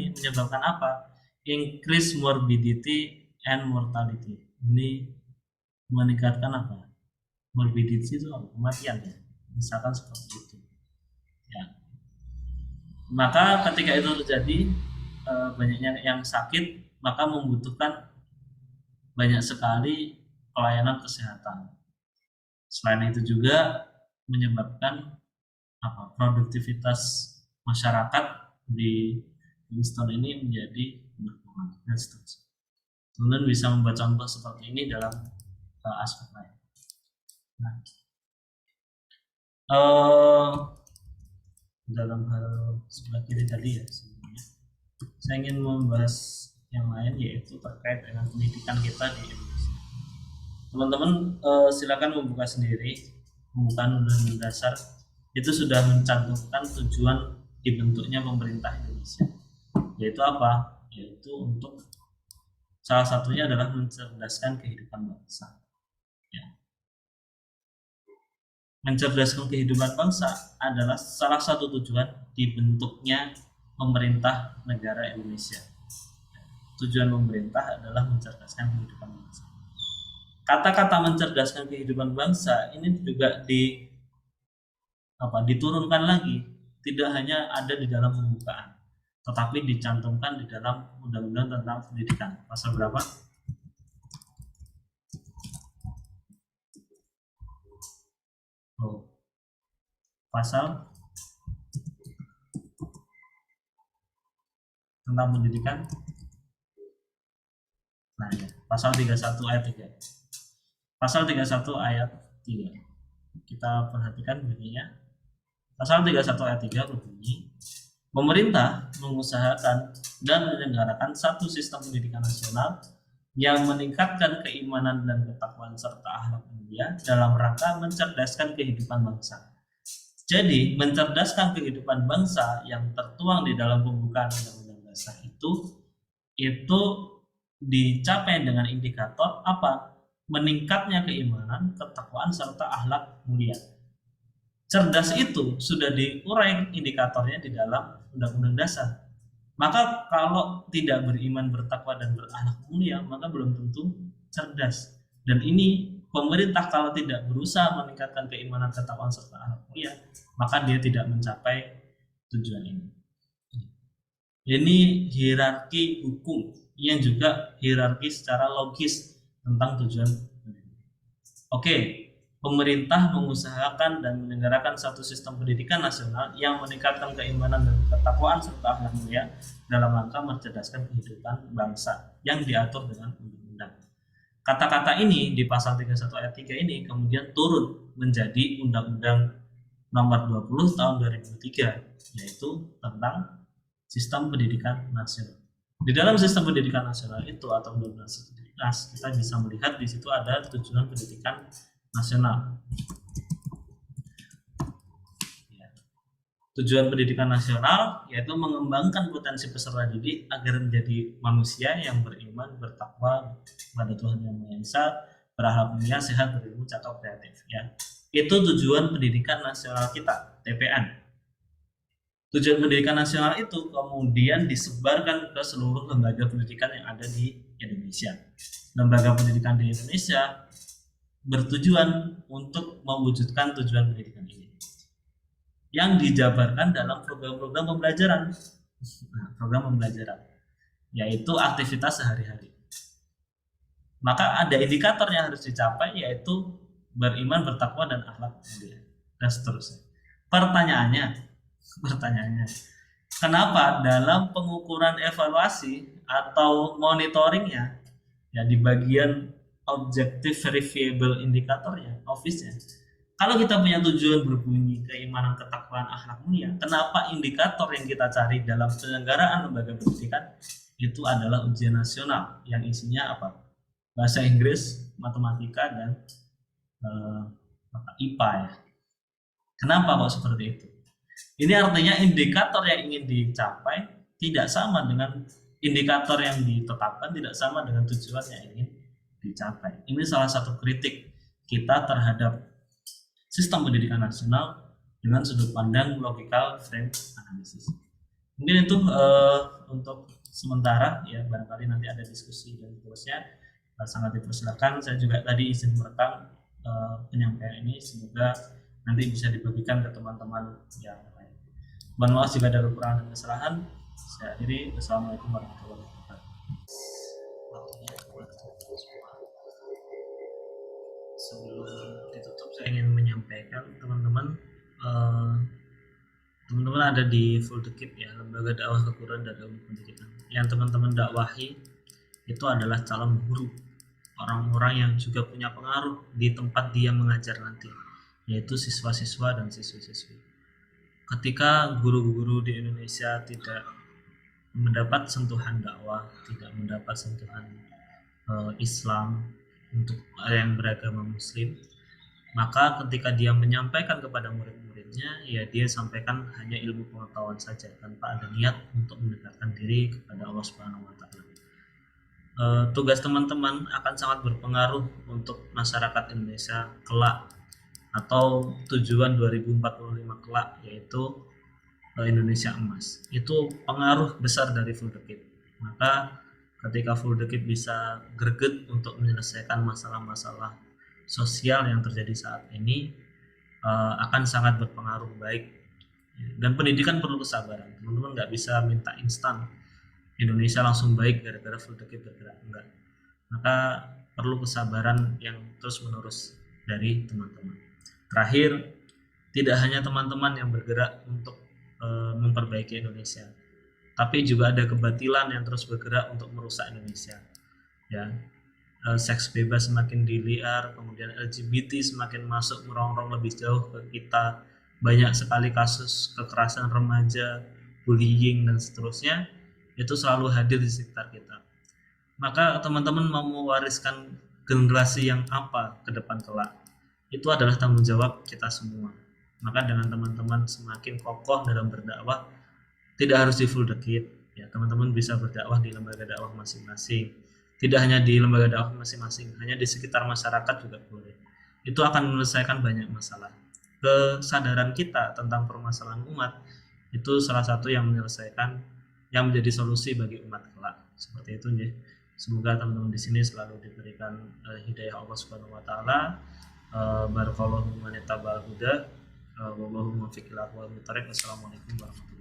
menyebabkan apa? Increase morbidity and mortality. Ini meningkatkan apa? Morbidity itu apa? Kematian ya, misalkan seperti itu. Ya. Maka ketika itu terjadi banyaknya yang sakit, maka membutuhkan banyak sekali pelayanan kesehatan. Selain itu juga menyebabkan produktivitas masyarakat di Kingston ini menjadi berkurang dan seterusnya. Kemudian bisa membuat contoh seperti ini dalam aspek lain. Nah, dalam hal sebelah kiri tadi ya, sebenarnya saya ingin membahas yang lain, yaitu terkait dengan pendidikan kita di Indonesia. Teman-teman silakan membuka sendiri, membuka undang-undang dasar. Itu sudah mencantumkan tujuan dibentuknya pemerintah Indonesia, yaitu apa? Yaitu untuk salah satunya adalah mencerdaskan kehidupan bangsa. Ya. Mencerdaskan kehidupan bangsa adalah salah satu tujuan dibentuknya pemerintah negara Indonesia. Tujuan pemerintah adalah mencerdaskan kehidupan bangsa. Kata-kata mencerdaskan kehidupan bangsa ini juga diturunkan lagi, tidak hanya ada di dalam pembukaan, tetapi dicantumkan di dalam undang-undang tentang pendidikan. Pasal berapa? Pasal tentang pendidikan. Nah, ya, pasal 31 ayat 3. Pasal 31 ayat 3. Kita perhatikan bunyinya. Pasal 31 ayat 3 berbunyi, pemerintah mengusahakan dan menyelenggarakan satu sistem pendidikan nasional yang meningkatkan keimanan dan ketakwaan serta akhlak mulia dalam rangka mencerdaskan kehidupan bangsa. Jadi, mencerdaskan kehidupan bangsa yang tertuang di dalam pembukaan Undang-Undang Dasar itu dicapai dengan indikator apa? Meningkatnya keimanan, ketakwaan serta akhlak mulia. Cerdas itu sudah diurai indikatornya di dalam Undang-Undang Dasar. Maka kalau tidak beriman, bertakwa, dan berakhlak mulia, maka belum tentu cerdas. Dan ini pemerintah kalau tidak berusaha meningkatkan keimanan, ketakwaan, serta akhlak mulia, maka dia tidak mencapai tujuan ini. Ini hierarki hukum yang juga hierarki secara logis tentang tujuan. Oke. Pemerintah mengusahakan dan menyelenggarakan satu sistem pendidikan nasional yang meningkatkan keimanan dan ketakwaan serta akhlak mulia dalam rangka mencerdaskan kehidupan bangsa yang diatur dengan undang-undang. Kata-kata ini di pasal 31 ayat 3 ini kemudian turun menjadi Undang-Undang Nomor 20 Tahun 2003, yaitu tentang sistem pendidikan nasional. Di dalam sistem pendidikan nasional itu atau Undang-Undang kita bisa melihat di situ ada tujuan pendidikan nasional. Ya. Tujuan pendidikan nasional yaitu mengembangkan potensi peserta didik agar menjadi manusia yang beriman, bertakwa pada Tuhan Yang Maha Esa, berakhlak mulia, sehat, berilmu, cakap, kreatif. Ya. Itu tujuan pendidikan nasional kita, TPN. Tujuan pendidikan nasional itu kemudian disebarkan ke seluruh lembaga pendidikan yang ada di Indonesia. Lembaga pendidikan di Indonesia bertujuan untuk mewujudkan tujuan pendidikan ini yang dijabarkan dalam program-program pembelajaran. Program pembelajaran yaitu aktivitas sehari-hari. Maka ada indikator yang harus dicapai, yaitu beriman, bertakwa, dan akhlak mulia, dan seterusnya. Pertanyaannya, kenapa dalam pengukuran evaluasi atau monitoringnya, ya di bagian objective verifiable indikatornya, OVIS-nya, kalau kita punya tujuan berbunyi keimanan, ketakwaan, akhlak mulia, kenapa indikator yang kita cari dalam penyelenggaraan lembaga pendidikan itu adalah ujian nasional yang isinya apa? Bahasa Inggris, matematika, dan IPA ya. Kenapa kok seperti itu? Ini artinya indikator yang ingin dicapai tidak sama dengan indikator yang ditetapkan, tidak sama dengan tujuan yang ingin dicapai. Ini salah satu kritik kita terhadap sistem pendidikan nasional dengan sudut pandang logical frame analysis. Mungkin itu untuk sementara ya, barangkali nanti ada diskusi dan seterusnya, sangat dipersilakan. Saya juga tadi izin merekam penyampaian ini, semoga nanti bisa dibagikan ke teman-teman yang lain. Mohon maaf jika ada kekurangan dan kesalahan. Saya akhiri. Wassalamualaikum warahmatullahi wabarakatuh. Sebelum ditutup, saya ingin menyampaikan teman-teman ada di Full the Keep ya, lembaga dakwah keguruan dan ilmu pendidikan. Yang teman-teman dakwahi itu adalah calon guru. orang-orang yang juga punya pengaruh di tempat dia mengajar nanti, yaitu siswa-siswa dan siswi-siswi. Ketika guru-guru di Indonesia tidak mendapat sentuhan dakwah, tidak mendapat sentuhan Islam untuk yang beragama Muslim, maka ketika dia menyampaikan kepada murid-muridnya, ya dia sampaikan hanya ilmu pengetahuan saja tanpa ada niat untuk mendekatkan diri kepada Allah Subhanahu wa taala. Tugas teman-teman akan sangat berpengaruh untuk masyarakat Indonesia kelak atau tujuan 2045 kelak, yaitu Indonesia emas. Itu pengaruh besar dari Full the Kit. Maka ketika Full the Kit bisa greget untuk menyelesaikan masalah-masalah sosial yang terjadi saat ini, akan sangat berpengaruh baik. Dan pendidikan perlu kesabaran. Teman-teman nggak bisa minta instan Indonesia langsung baik gara-gara Full the Kit bergerak, enggak. Maka perlu kesabaran yang terus menerus dari teman-teman. Terakhir, tidak hanya teman-teman yang bergerak untuk memperbaiki Indonesia, tapi juga ada kebatilan yang terus bergerak untuk merusak Indonesia. Ya, seks bebas semakin diliar, kemudian LGBT semakin masuk merongrong lebih jauh ke kita, banyak sekali kasus kekerasan remaja, bullying dan seterusnya, itu selalu hadir di sekitar kita. Maka teman-teman mau mewariskan generasi yang apa ke depan kelak, itu adalah tanggung jawab kita semua. Maka dengan teman-teman semakin kokoh dalam berdakwah, tidak harus di Full the Kit, ya teman-teman bisa berdakwah di lembaga dakwah masing-masing. Tidak hanya di lembaga dakwah masing-masing, hanya di sekitar masyarakat juga boleh. Itu akan menyelesaikan banyak masalah. Kesadaran kita tentang permasalahan umat itu salah satu yang menyelesaikan, yang menjadi solusi bagi umat kelak. Seperti itu ya. Semoga teman-teman di sini selalu diberikan hidayah Allah Subhanahu wa taala. Barakallahu man ittaba'al huda. Wallahu muwaffiq ila aqwamit thoriq. Wassalamualaikum warahmatullahi wabarakatuh.